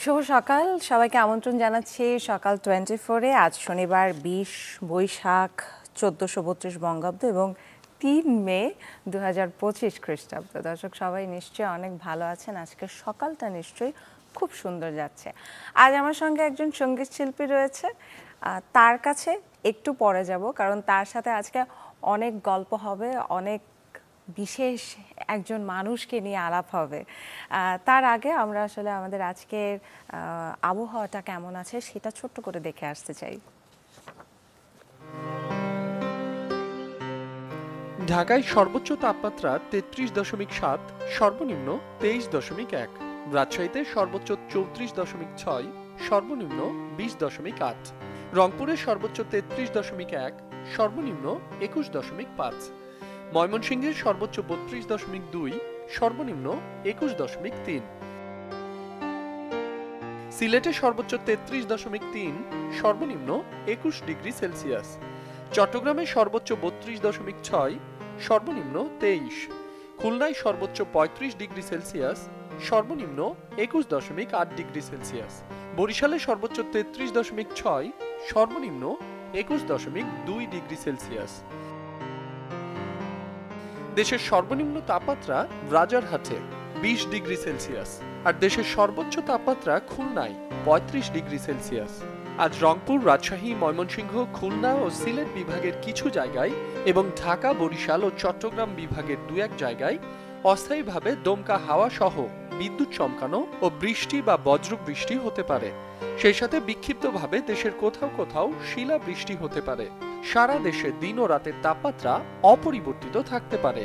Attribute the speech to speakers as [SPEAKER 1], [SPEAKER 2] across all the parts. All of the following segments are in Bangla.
[SPEAKER 1] শুভ সকাল, সবাইকে আমন্ত্রণ জানাচ্ছি সকাল 24-এ। আজ শনিবার 20 বৈশাখ 1432 বঙ্গাব্দ এবং 3 মে 2025 খ্রিস্টাব্দ। দর্শক সবাই নিশ্চয়ই অনেক ভালো আছেন। আজকের সকালটা নিশ্চয়ই খুব সুন্দর যাচ্ছে। আজ আমার সঙ্গে একজন সঙ্গীত শিল্পী রয়েছে, তার কাছে একটু পরে যাব, কারণ তার সাথে আজকে অনেক গল্প হবে, অনেক বিশেষ একজন মানুষকে নিয়ে আলাপ হবে। তার আগে আমরা আসলে আমাদের আজকের আবহাওয়াটা কেমন আছে সেটা ছোট্ট করে দেখে আসতে চাই।
[SPEAKER 2] ঢাকায় সর্বোচ্চ তাপমাত্রা 33.7, সর্বনিম্ন 23.1। রাজশাহীতে সর্বোচ্চ 34.6, সর্বনিম্ন 20.8। রংপুরে সর্বোচ্চ 33.1, সর্বনিম্ন 21.5। ময়মনসিংহের সর্বোচ্চ 32.2, সর্বনিম্ন 21.3। সিলেটে সর্বোচ্চ 33.3, সর্বনিম্ন 21 ডিগ্রি সেলসিয়াস। চট্টগ্রামে সর্বোচ্চ 32.6, সর্বনিম্ন 23। খুলনায় সর্বোচ্চ 35 ডিগ্রি সেলসিয়াস, সর্বনিম্ন 21.8 ডিগ্রি সেলসিয়াস। বরিশালে সর্বোচ্চ 33.6, সর্বনিম্ন 21.2 ডিগ্রি সেলসিয়াস। দেশের সর্বনিম্ন তাপমাত্রা রাজারহাটে 20 ডিগ্রি সেলসিয়াস আর দেশের সর্বোচ্চ তাপমাত্রা খুলনায় 35 ডিগ্রি সেলসিয়াস। আজ রংপুর, রাজশাহী, ময়মনসিংহ, খুলনা ও সিলেট বিভাগের কিছু জায়গায় এবং ঢাকা, বরিশাল ও চট্টগ্রাম বিভাগের 2-1 জায়গায় অস্থায়ীভাবে দমকা হাওয়া সহ বিদ্যুৎ চমকানো ও বৃষ্টি বা বজ্রবৃষ্টি হতে পারে। সেই সাথে বিক্ষিপ্তভাবে দেশের কোথাও কোথাও শিলাবৃষ্টি হতে পারে। সারা দেশে দিন ও রাতের তাপমাত্রা অপরিবর্তিত থাকতে পারে।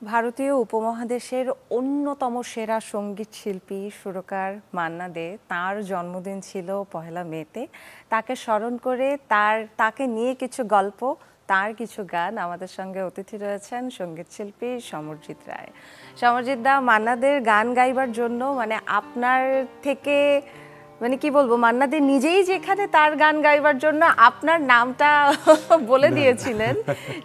[SPEAKER 1] ভারতীয় উপমহাদেশের অন্যতম সেরা সঙ্গীত শিল্পী সুরকার মান্না দে, তার জন্মদিন ছিল 1 মেতে। তাকে স্মরণ করে তাকে নিয়ে কিছু গল্প, তার কিছু গান। আমাদের সঙ্গে অতিথি রয়েছেন সঙ্গীত শিল্পী সমরজিৎ রায়। সমরজিৎ দা, মান্না দের গান গাইবার জন্য আপনার থেকে কি বলবো, মান্না দে নিজেই যেখানে তার গান গাইবার জন্য আপনার নামটা বলে দিয়েছিলেন,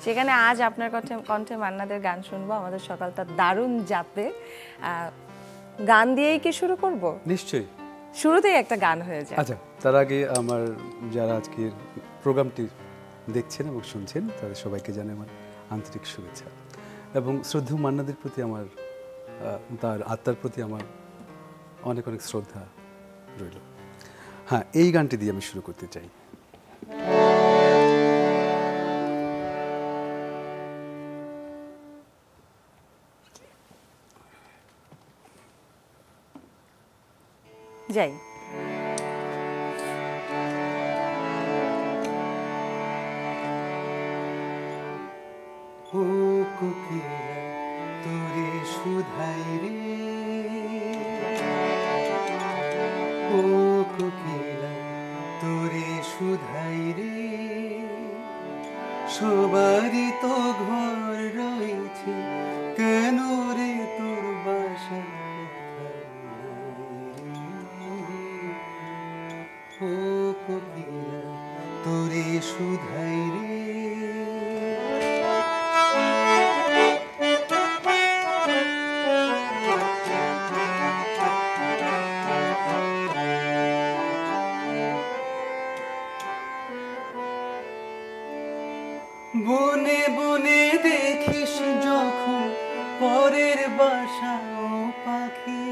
[SPEAKER 1] সেখানে আজ আপনার কণ্ঠে মান্না দের গান শুনবো। আমাদের সকালটা দারুণ যাবে। গান দিয়েই কি শুরু করব?
[SPEAKER 3] নিশ্চয়ই,
[SPEAKER 1] শুরুতেই একটা গান হয়ে যায়।
[SPEAKER 3] আচ্ছা, তার আগে আমার যারা আজকের প্রোগ্রামটি দেখছেন এবং শুনছেন তাদের সবাইকে জানাই আমার আন্তরিক শুভেচ্ছা এবং শ্রদ্ধেয় মান্নাদের প্রতি আমার, তার আত্মার প্রতি আমার অনেক অনেক শ্রদ্ধা রইল। হ্যাঁ, এই গানটি দিয়ে আমি শুরু করতে চাই।
[SPEAKER 1] যাই।
[SPEAKER 4] ও কোকিলা তোরে সুধাই রে, ও কোকিলা তোরে সুধাই রে, সবারই তো ঘর রয়েছে, কেন রে তোর বাসা ও কোকিলা তোরে সুধাই রে। বনে বনে দেখিস যখন পরের বাসা ও পাখি,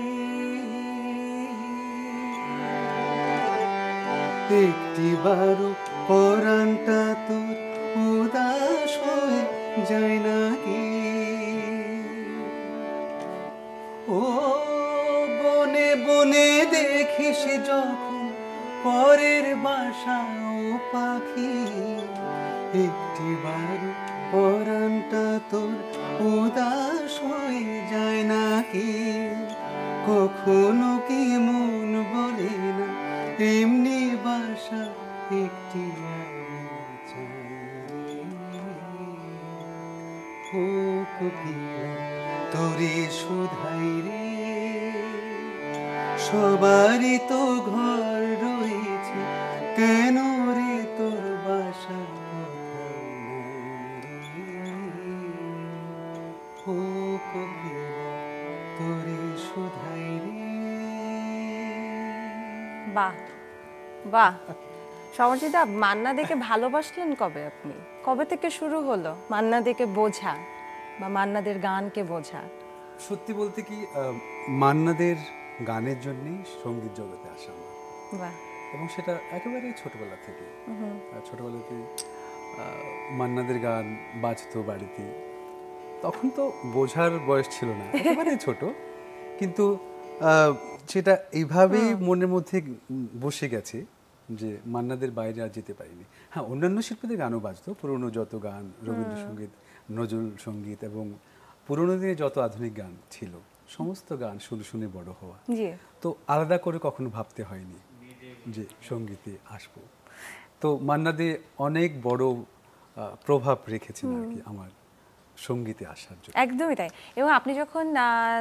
[SPEAKER 4] একটিবারও পরাণটা তোর উদাস হয়ে যায় নাকি? ও বনে বনে দেখিস যখন পরের বাসা ও পাখি, একটিবার পরাণটা তোর উদাস হয়ে যায় নাকি? কখনো কি মন বলে না এমনি বাসা একটি ও কোকিলা তোরে সুধাই রে, সবারই তো ঘর রয়েছে, কেন রে তোর বাসা ও কোকিলা তোরে সুধাই
[SPEAKER 1] বাহ বাহ। সমর্জিতা, মান্না দেখে ভালোবাসলেন কবে আপনি? কবে থেকে শুরু হলো মান্না দেখে বোঝা বা মান্নাদের গানকে বোঝা?
[SPEAKER 3] সত্যি বলতে কি মান্নাদের গানের জন্যই সঙ্গীত জগতে আসা আমার,
[SPEAKER 1] বাহ।
[SPEAKER 3] এবং সেটা একেবারে ছোটবেলা থেকে। ছোটবেলাতে মান্নাদের গান বাজতো বাড়িতে, তখন তো বোঝার বয়স ছিল না, একেবারে ছোট, কিন্তু সেটা এইভাবেই মনের মধ্যে বসে গেছে যে মান্নাদের বাইরে আর যেতে পারিনি। হ্যাঁ, অন্যান্য শিল্পীদের গানও বাজতো, পুরনো যত গান, রবীন্দ্রসঙ্গীত, নজরুল সঙ্গীত এবং পুরনো দিনে যত আধুনিক গান ছিল, সমস্ত গান শুনে শুনে বড় হওয়া।
[SPEAKER 1] জি।
[SPEAKER 3] তো আলাদা করে কখনো ভাবতে হয়নি যে সঙ্গীতে আসবো। তো মান্না দে অনেক বড় প্রভাব রেখেছেন আর কি আমার সঙ্গীতে আসার জন্য।
[SPEAKER 1] একদমই তাই। এবং আপনি যখন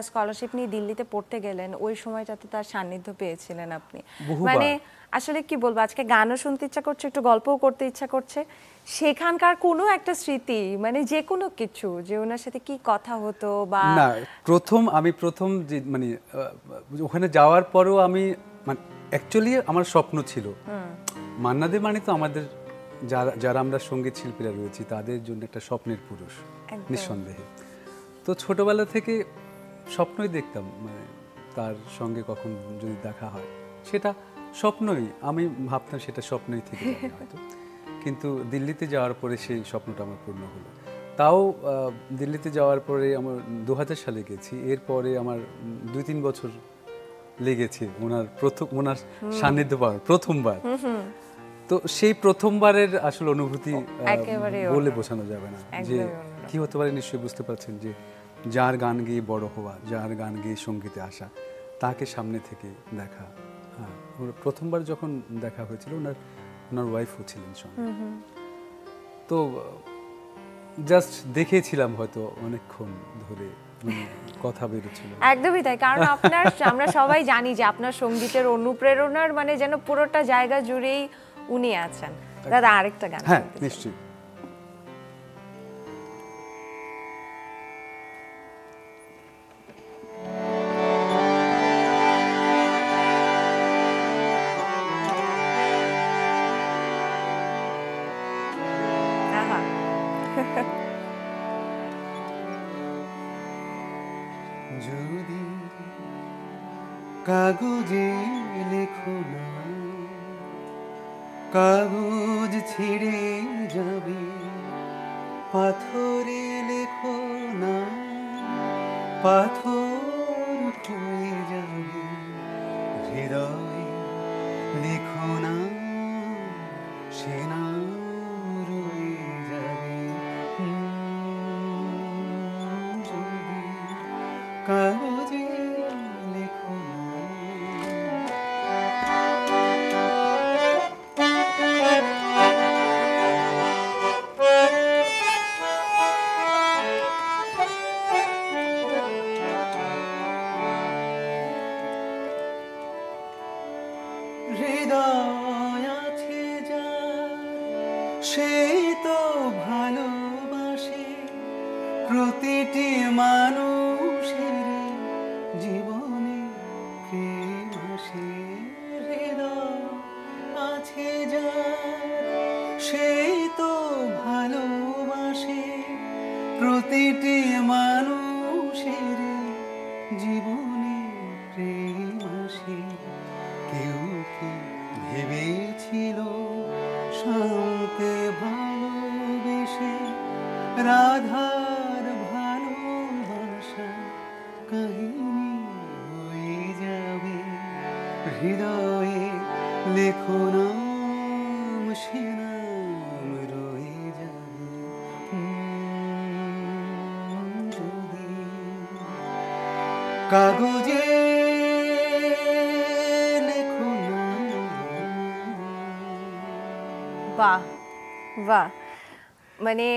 [SPEAKER 1] স্কলারশিপ নিয়ে দিল্লিতে পড়তে গেলেন, ওই সময়টাতে তার সান্নিধ্য পেয়েছিলেন আপনি। মানে আসলে কি বলবো, আজকে গানও শুনতে ইচ্ছা করছে, একটু গল্পও করতে ইচ্ছা করছে। সেখানকার কোনো একটা স্মৃতি, মানে যে কোনো কিছু, যে ওনার সাথে কি কথা হতো বা
[SPEAKER 3] না, আমি প্রথম যে মানে ওখানে যাওয়ার পরেও আমি মানে অ্যাকচুয়ালি আমার স্বপ্ন ছিল মান্না দে মানে তো আমাদের যারা আমরা সঙ্গীত শিল্পীরা রয়েছি তাদের জন্য একটা স্বপ্নের পুরুষ, নিঃসন্দেহে। তো ছোটবেলা থেকে স্বপ্নই দেখতাম, মানে তার সঙ্গে কখন যদি দেখা হয় সেটা স্বপ্নই, আমি ভাবতাম সেটা স্বপ্নই থেকে যাবে হয়তো। কিন্তু দিল্লিতে যাওয়ার পরে সেই স্বপ্নটা আমার পূর্ণ হলো। তাও দিল্লিতে যাওয়ার পরে আমার 2000 সালে গেছি, এরপরে আমার 2-3 বছর লেগেছে ওনার সান্নিধ্য পাওয়ার প্রথমবার। তো সেই প্রথমবারের আসলে অনুভূতি বলে বোঝানো যাবে না যে কি হতে পারে। নিশ্চয়ই বুঝতে পারছেন যে যার গান গেয়ে বড় হওয়া, যার গান গেয়ে সঙ্গীতে আসা, তাকে সামনে থেকে দেখা। হ্যাঁ, প্রথমবার যখন দেখা হয়েছিল ওনার ওয়াইফও ছিলেন সঙ্গে। তো জাস্ট দেখেছিলাম হয়তো অনেকক্ষণ ধরে, কথা বেরোচ্ছিল।
[SPEAKER 1] একদমই তাই। কারণ আমরা সবাই জানি যে আপনার সঙ্গীতের অনুপ্রেরণার মানে যেন পুরোটা জায়গা জুড়েই উনি আছেন। দাদা, আরেকটা গান।
[SPEAKER 3] হ্যাঁ, নিশ্চয়ই।
[SPEAKER 4] যদি কাগজে লেখো না, কাগজ ছিঁড়ে যাবে, পাথরে লেখো না, পাথর হয়ে যাবে, হৃদয়ে লেখো না, সে না রয়ে যাবে। যদি কাগজে লেখো না। হৃদয় আছে যার, সেই তো ভালোবাসে, প্রতিটি মানুষের জীবনে প্রেম আসে। হৃদয় আছে যার, সেই তো ভালোবাসে, প্রতিটি মানুষের জীবনে প্রেম আসে। কেউ কি ভেবেছিল শান্তে ভালোবেসে রাধার ভালোবাসা কাহিনী হয়ে যাবে। হৃদয়ে লেখো নাম, সে নাম রয়ে যাবে। যদি কাগজে লেখো না।
[SPEAKER 1] বাহ বাহ। মানে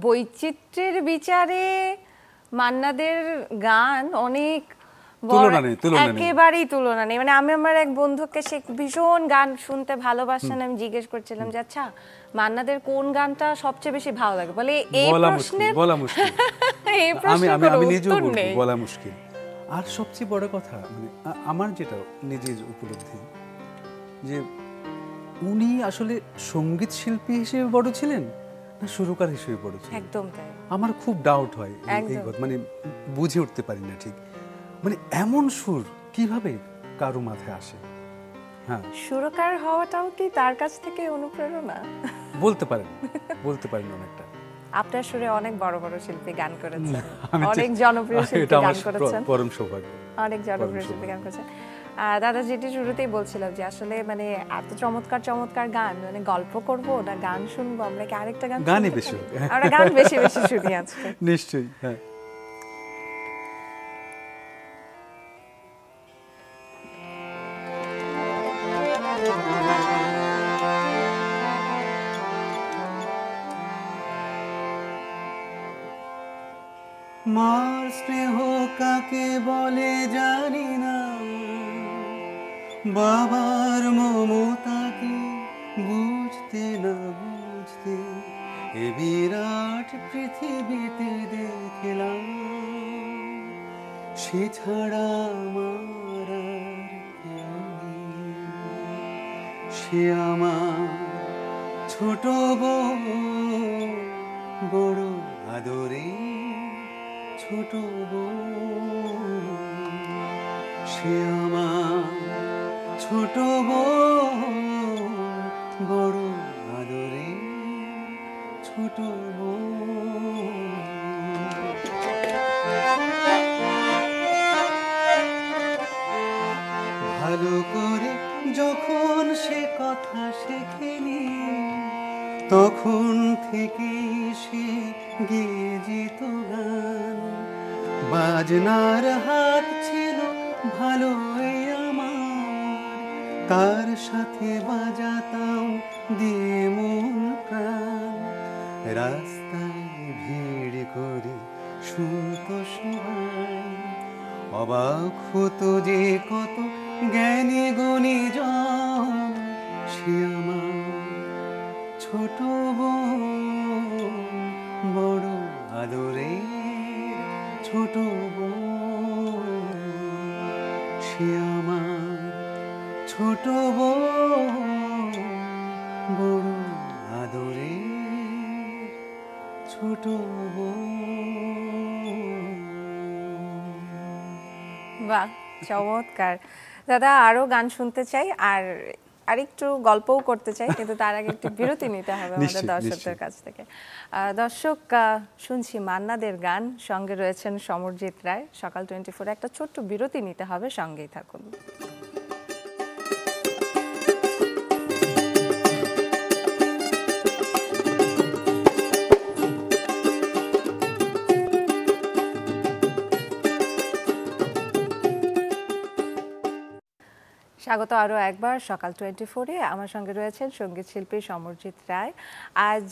[SPEAKER 1] বৈচিত্র্যের বিচারে মান্নাদের গান অনেক একেবারেই তুলনা নেই। মানে আমি আমার এক বন্ধুকে, সে ভীষণ গান শুনতে ভালোবাসেন, আমি জিজ্ঞেস করছিলাম যে আচ্ছা মান্নাদের কোন গানটা সবচেয়ে বেশি ভালো লাগে, বলে এই প্রশ্নের
[SPEAKER 3] বলা মুশকিল।
[SPEAKER 1] এই প্রশ্নের
[SPEAKER 3] আমি নিজেও
[SPEAKER 1] উত্তর
[SPEAKER 3] বলবো
[SPEAKER 1] নেই।
[SPEAKER 3] বলা মুশকিল। আর সবচেয়ে বড় কথা, মানে আমার যেটা নিজের উপলব্ধি, যে উনি আসলে সঙ্গীত শিল্পী হিসেবে বড় ছিলেন না সুরকার হিসেবে বড় ছিলেন।
[SPEAKER 1] একদম তাই।
[SPEAKER 3] আমার খুব ডাউট হয় এই
[SPEAKER 1] একদম।
[SPEAKER 3] কথা, মানে বুঝে উঠতে পারি না ঠিক, মানে এমন সুর কিভাবে কারো মাথায় আসে। হ্যাঁ,
[SPEAKER 1] সুরকার হওয়াটাও কি তার কাছ থেকে অনুপ্রেরণা?
[SPEAKER 3] বলতে পারেন অনেকটা।
[SPEAKER 1] আপনার সুরে অনেক বড় বড় শিল্পী গান করেছেন,
[SPEAKER 3] আমি
[SPEAKER 1] অনেক
[SPEAKER 3] চেষ্টা-
[SPEAKER 1] জনপ্রিয় শিল্পী
[SPEAKER 3] এটা আমার
[SPEAKER 1] গান করেছেন,
[SPEAKER 3] পরম সৌভাগ্য।
[SPEAKER 1] অনেক জনপ্রিয় শিল্পী গান করেছেন। দাদা যেটি শুরুতেই বলছিলাম যে আসলে মানে এত চমৎকার চমৎকার গান, মানে গল্প করব না গান শুনবো, আমরা কি আরেকটা গান
[SPEAKER 3] গানই
[SPEAKER 1] শুনতে
[SPEAKER 3] বেশি
[SPEAKER 1] পারি?
[SPEAKER 3] হোক।
[SPEAKER 1] আমরা গান বেশি বেশি শুনি আজকে।
[SPEAKER 3] নিশ্চয়ই, হ্যাঁ।
[SPEAKER 4] মার স্নেহ কাকে বলে জানি না, বাবার মমতাকে বুঝতে না বুঝতে এ বিরাট পৃথিবীতে দেখলাম সে ছাড়া আমার আর কেউ নেই। সে আমার ছোট বউ, বড় আদরে ছোট বউ। সে আমার ছোট বউ, বড় আদরে ছোট বউ। ভালো করে যখন সে কথা শেখেনি, তখন থেকে সে গেয়ে যেত গান। বাজনার হাত ছিল ভালোই আমার, তার সাথে বাজাতাম দিয়ে মন প্রাণ। রাস্তায় ভিড় করে শুনতো সবাই, অবাক হতো যে কত জ্ঞানী গুণী জন। সে আমার ছোট বউ, বড় আদরে ছোট বউ। সে আমার ছোট বউ, বড় আদরে ছোট বউ।
[SPEAKER 1] বাহ, চমৎকার দাদা। আরো গান শুনতে চাই আর আরেকটু গল্পও করতে চাই, কিন্তু তার আগে একটু বিরতি নিতে হবে আমাদের
[SPEAKER 3] নিশ্চয়ই,
[SPEAKER 1] দর্শকদের
[SPEAKER 3] নিশ্চয়ই।
[SPEAKER 1] কাছ থেকে। দর্শক, শুনছি মান্নাদের গান, সঙ্গে রয়েছেন সমরজিৎ রায়। সকাল 24 একটা ছোট্ট বিরতি নিতে হবে, সঙ্গেই থাকুন। স্বাগত আরও একবার সকাল 24-এ। আমার সঙ্গে রয়েছেন সঙ্গীত শিল্পী সমরজিৎ রায়। আজ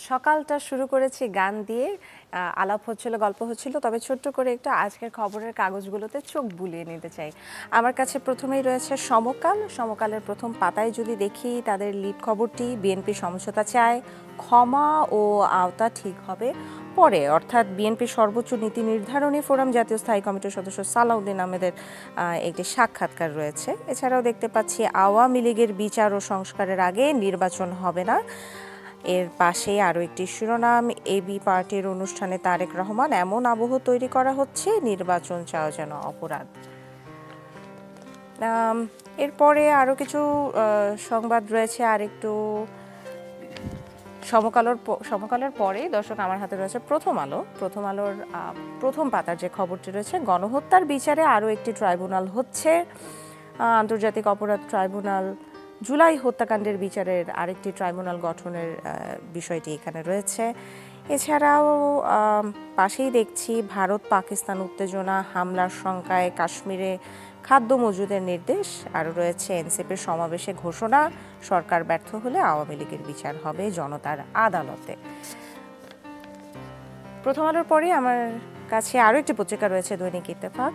[SPEAKER 1] সকালটা শুরু করেছি গান দিয়ে, আলাপ হচ্ছিল, গল্প হচ্ছিল, তবে ছোট্ট করে একটু আজকের খবরের কাগজগুলোতে চোখ বুলিয়ে নিতে চাই। আমার কাছে প্রথমেই রয়েছে সমকাল। সমকালের প্রথম পাতায় যদি দেখি, তাদের লিড খবরটি বিএনপি সমঝোতা চায়, ক্ষমা ও আওতা ঠিক হবে পরে, অর্থাৎ বিএনপির সর্বোচ্চ নীতি নির্ধারণী ফোরাম জাতীয় স্থায়ী কমিটির সদস্য সালাউদ্দিন আহমেদের একটি সাক্ষাৎকার রয়েছে। এছাড়াও দেখতে পাচ্ছি আওয়ামী লীগের বিচার ও সংস্কারের আগে নির্বাচন হবে না। এর পাশে আরও একটি শিরোনাম, এবি পার্টির অনুষ্ঠানে তারেক রহমান, এমন আবহ তৈরি করা হচ্ছে, নির্বাচন চাওয়া যেন অপরাধ। এরপরে আরও কিছু সংবাদ রয়েছে, আর একটু সমকালের পরে দর্শক আমার হাতে রয়েছে প্রথম আলো। প্রথম আলোর প্রথম পাতার যে খবরটি রয়েছে, গণহত্যার বিচারে আরও একটি ট্রাইব্যুনাল হচ্ছে। আন্তর্জাতিক অপরাধ ট্রাইব্যুনাল, জুলাই হত্যাকাণ্ডের বিচারের আরেকটি ট্রাইব্যুনাল গঠনের বিষয়টি এখানে রয়েছে। এছাড়াও পাশেই দেখছি ভারত পাকিস্তান উত্তেজনা, হামলার শঙ্কায় কাশ্মীরে খাদ্য মজুদের নির্দেশ। আরও রয়েছে এনসিপির সমাবেশে ঘোষণা, সরকার ব্যর্থ হলে আওয়ামী লীগের বিচার হবে জনতার আদালতে। প্রথম আলোর পরে আমার কাছে আরও একটি পত্রিকা রয়েছে, দৈনিক ইত্তেফাক।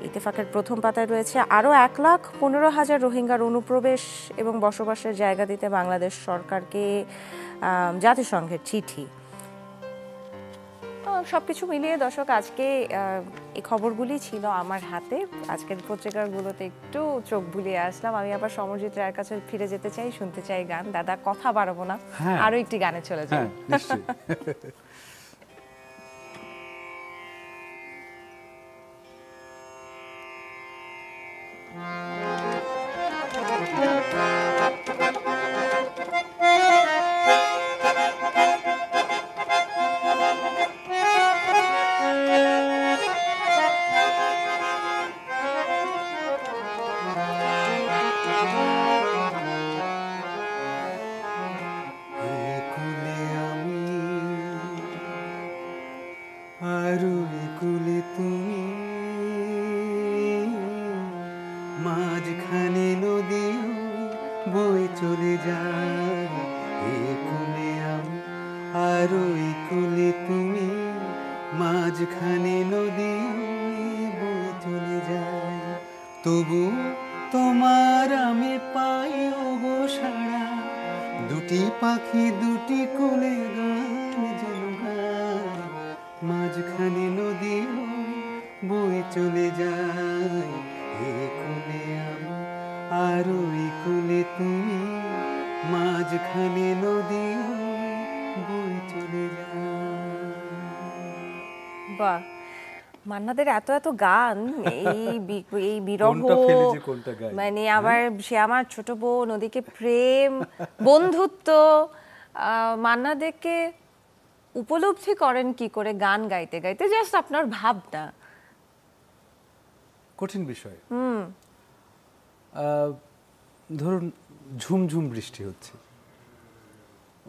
[SPEAKER 1] ইত্তেফাকের প্রথম পাতায় রয়েছে আরও 1,15,000 রোহিঙ্গার অনুপ্রবেশ এবং বসবাসের জায়গা দিতে বাংলাদেশ সরকারকে জাতিসংঘের চিঠি। সবকিছু মিলিয়ে দর্শক আজকে এই খবরগুলি ছিল আমার হাতে। আজকের পত্রিকাগুলোতে একটু চোখ বুলিয়ে আসলাম। আমি আবার সমরজিৎ রায়ের কাছে ফিরে যেতে চাই, শুনতে চাই গান। দাদা কথা বাড়াবো না,
[SPEAKER 3] হ্যাঁ।
[SPEAKER 1] আরো একটি গানে চলে যাই।
[SPEAKER 3] হ্যাঁ নিশ্চয়ই।
[SPEAKER 4] একুলে আমি আরো একুলে তুমি, মাঝখানে নদী বয়ে চলে যায়। একুলে আমি আরো একুলে তুমি, মাঝখানে নদী বয়ে চলে যায়। তবু তোমার আমি পাই ওগো সাড়া, দুটি পাখি দুটি কোলে গান যেন গায়। মাঝখানে নদী বয়ে চলে যায়। এ কোলে আমি আর ওই কোলে তুমি, মাঝখানে নদী বয়ে চলে যায়।
[SPEAKER 1] বাহ, মান্নাদের এত এত গান, এই বিরহ,
[SPEAKER 3] কোনটা ফেলে যে কোনটা গাই।
[SPEAKER 1] মানে আবার সে আমার ছোট বোন, ওদিকে প্রেম, বন্ধুত্ব। মান্নাদেরকে উপলব্ধি করেন কি করে গান গাইতে গাইতে? জাস্ট আপনার ভাবনা।
[SPEAKER 3] কঠিন বিষয়। ধরুন ঝুমঝুম বৃষ্টি হচ্ছে,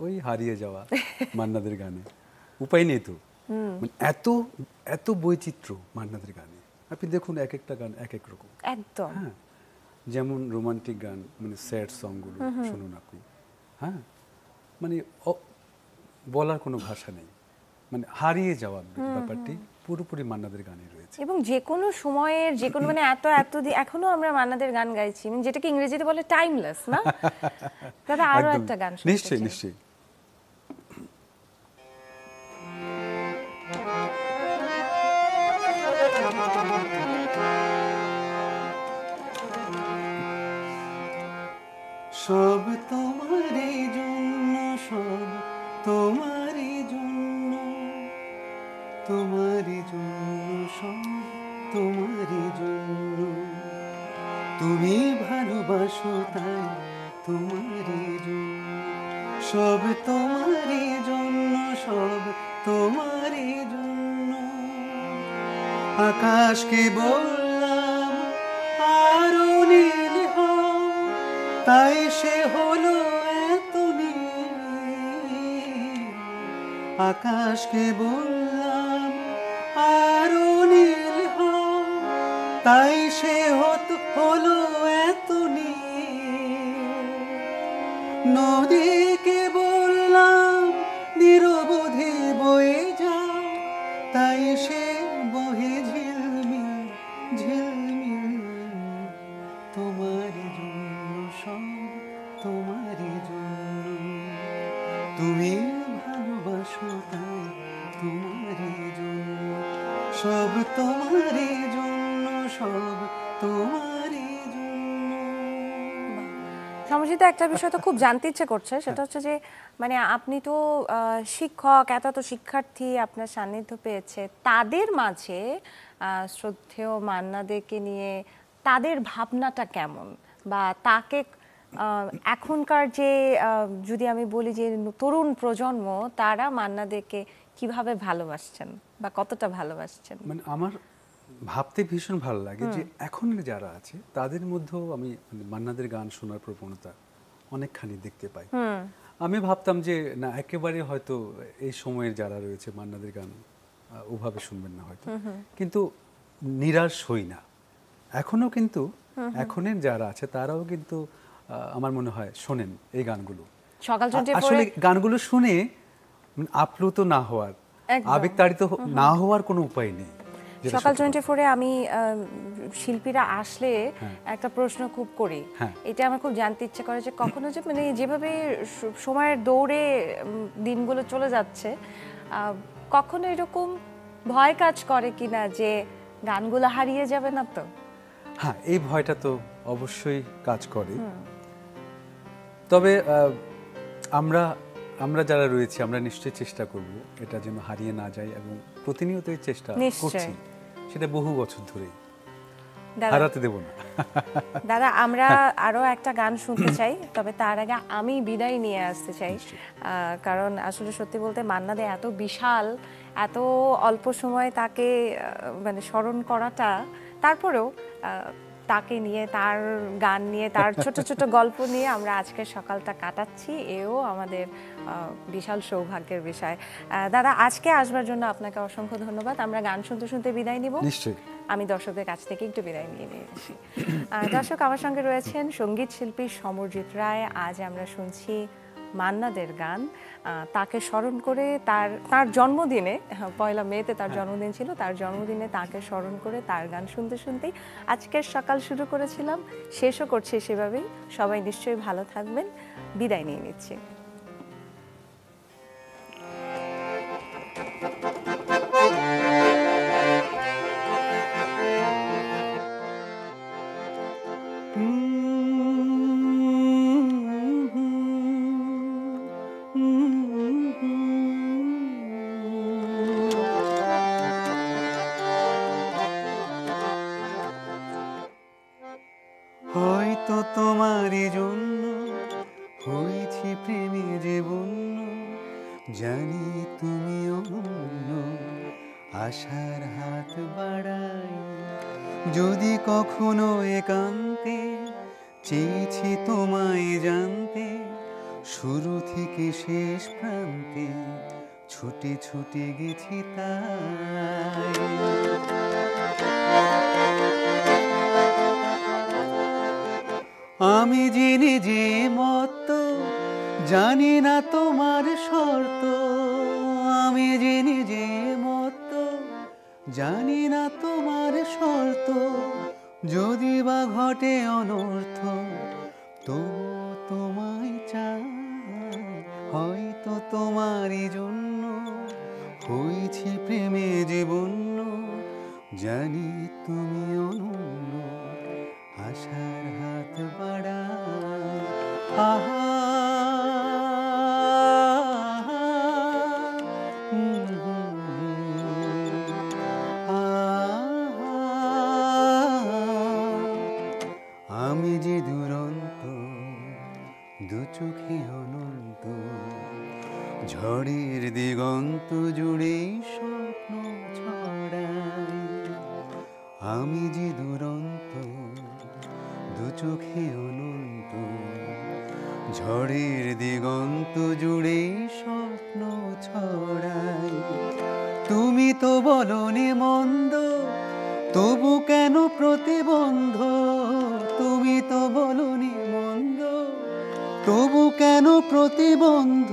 [SPEAKER 3] ওই হারিয়ে যাওয়া মান্নাদের গানে। উপায় নেই তো, মানে এত এত বৈচিত্র্য মান্নাদের গানে। আপনি দেখুন এক একটা গান এক এক রকম।
[SPEAKER 1] একদম।
[SPEAKER 3] হ্যাঁ, যেমন রোমান্টিক গান, মানে স্যাড সংগুলো শুনুন আপনি। হ্যাঁ, মানে বলার কোনো ভাষা নেই, মানে হারিয়ে যাওয়া ব্যাপারটি পুরোপুরি মান্নাদের গানে রয়েছে।
[SPEAKER 1] এবং যে কোনো সময়ের যে কোনো, মানে এত এত এখনো আমরা মান্নাদের গান গাইছি, মানে যেটাকে ইংরেজিতে বলে টাইমলেস, না দাদা? আরো
[SPEAKER 3] একদম।
[SPEAKER 1] একটা গান শুনতে
[SPEAKER 3] নিশ্চয়ই
[SPEAKER 1] চাই।
[SPEAKER 3] নিশ্চয়ই।
[SPEAKER 4] সব তোমারই জন্য, সব তোমারই জন্য, তোমারই জন্য, সব তোমারই জন্য। তুমি ভালোবাসো তাই তোমারই জন্য, সব তোমারই জন্য, সব তোমারই জন্য। আকাশকে বললাম আরো নীল হও, তাই সে হলো এত নীল। আকাশকে বললাম আরো নীল হও, তাই সে হলো এত নীল। নদীকে বললাম নিরবধি বয়ে যাও, তাই সে বহে ঝিলমিল ঝিলমিল। তোমারই জন্য, সব তোমারই জন্য। তুমি ভালোবাসো তাই তোমারই জন্য, সব তোমারই জন্য, সব তোমারই জন্য।
[SPEAKER 1] সমজিত, একটা বিষয় তো খুব জানতে ইচ্ছে করছে, সেটা হচ্ছে যে মানে আপনি তো শিক্ষক, এত এত শিক্ষার্থী আপনার সান্নিধ্য পেয়েছে, তাদের মাঝে শ্রদ্ধেয় মান্নাদেরকে নিয়ে তাদের ভাবনাটা কেমন? বা তাকে এখনকার যে যদি আমি বলি যে তরুণ প্রজন্ম, তারা মান্নাদেরকে কিভাবে ভালোবাসছেন বা কতটা ভালোবাসছেন?
[SPEAKER 3] মানে আমার ভাবতে ভীষণ ভালো লাগে যে এখনের যারা আছে তাদের মধ্যেও আমি মানে মান্নাদের গান শোনার প্রবণতা অনেকখানি দেখতে পাই। আমি ভাবতাম যে না, একেবারে হয়তো এই সময়ের যারা রয়েছে মান্নাদের গান ওভাবে শুনবেন না হয়তো, কিন্তু নিরাশ হই না। এখনো কিন্তু এখনের যারা আছে তারাও কিন্তু আমার মনে হয় শোনেন এই গানগুলো।
[SPEAKER 1] সকাল 24
[SPEAKER 3] আসলে গানগুলো শুনে আপ্লুত না হওয়ার, আবেগতাড়িত না হওয়ার কোনো উপায় নেই।
[SPEAKER 1] সকাল 24-এ আমি শিল্পীরা আসলে একটা প্রশ্ন খুব করি, এটা আমার খুব জানতে ইচ্ছে করে যে কখনো যে মানে যেভাবে সময়ের দৌড়ে দিনগুলো চলে যাচ্ছে, কখনো এরকম ভয় কাজ করে কিনা যে গানগুলো হারিয়ে যাবে না তো?
[SPEAKER 3] হ্যাঁ, এই ভয়টা তো অবশ্যই কাজ করে। তবে আমরা আমরা যারা রয়েছি আমরা নিশ্চয়ই চেষ্টা করব এটা যেন হারিয়ে না যায়, এবং প্রতিনিয়তই চেষ্টা করছি, সেটা বহু বছর ধরেই, হারাতে দেব না।
[SPEAKER 1] দাদা, আমরা আরো একটা গান শুনতে চাই, তবে তার আগে আমি বিদায় নিয়ে আসতে চাই, কারণ আসলে সত্যি বলতে মান্না দে এত বিশাল, এত অল্প সময় তাকে মানে স্মরণ করাটা, তারপরেও তাকে নিয়ে, তার গান নিয়ে, তার ছোট ছোট গল্প নিয়ে আমরা আজকের সকালটা কাটাচ্ছি, এও আমাদের বিশাল সৌভাগ্যের বিষয়। দাদা, আজকে আসবার জন্য আপনাকে অসংখ্য ধন্যবাদ। আমরা গান শুনতে শুনতে বিদায় নিব।
[SPEAKER 3] নিশ্চয়ই।
[SPEAKER 1] আমি দর্শকদের কাছ থেকে একটু বিদায় নিয়ে নিয়েছি। দর্শক, আমার সঙ্গে রয়েছেন সঙ্গীত শিল্পী সমরজিৎ রায়। আজ আমরা শুনছি মান্না দের গান। তাকে স্মরণ করে তার জন্মদিনে, 1 মেতে তার জন্মদিন ছিল, তার জন্মদিনে তাকে স্মরণ করে তার গান শুনতে শুনতেই আজকের সকাল শুরু করেছিলাম, শেষও করছি সেভাবেই। সবাই নিশ্চয়ই ভালো থাকবেন। বিদায় নিয়ে নিচ্ছি।
[SPEAKER 4] হয়তো তোমারই জন্য হয়েছে প্রেমে যে বন্য, জানি তুমি অন্য, আশার হাত বাড়াই। যদি কখনো একান্তে চেয়েছি তোমায় জানতে, শুরু থেকে শেষ প্রান্তে ছুটে ছুটে গেছি তাই। আমি জেনে যে মত জানি না তোমার শর্ত, আমি জেনে যে মত জানি না তোমার শর্ত, যদি বা ঘটে অনর্থ তবু তোমায় চাই। হয়তো তোমারই জন্য হয়েছি প্রেমে যে বন্য, জানি তুমি অনন্য, আশার হাত বাড়াই। আহা আমি যে দুরন্ত, দু চোখে অনন্ত, ঝড়ের দিগন্ত জুড়ে স্বপ্ন ছড়াই। আমি যে দুরন্ত, দু চোখে অনন্ত, ঝড়ের দিগন্ত জুড়ে স্বপ্ন ছড়াই। তুমি তো বলনি মন্দ, তবু কেন প্রতিবন্ধ? তুমি তো বলনি মন্দ, তবু কেন প্রতিবন্ধ?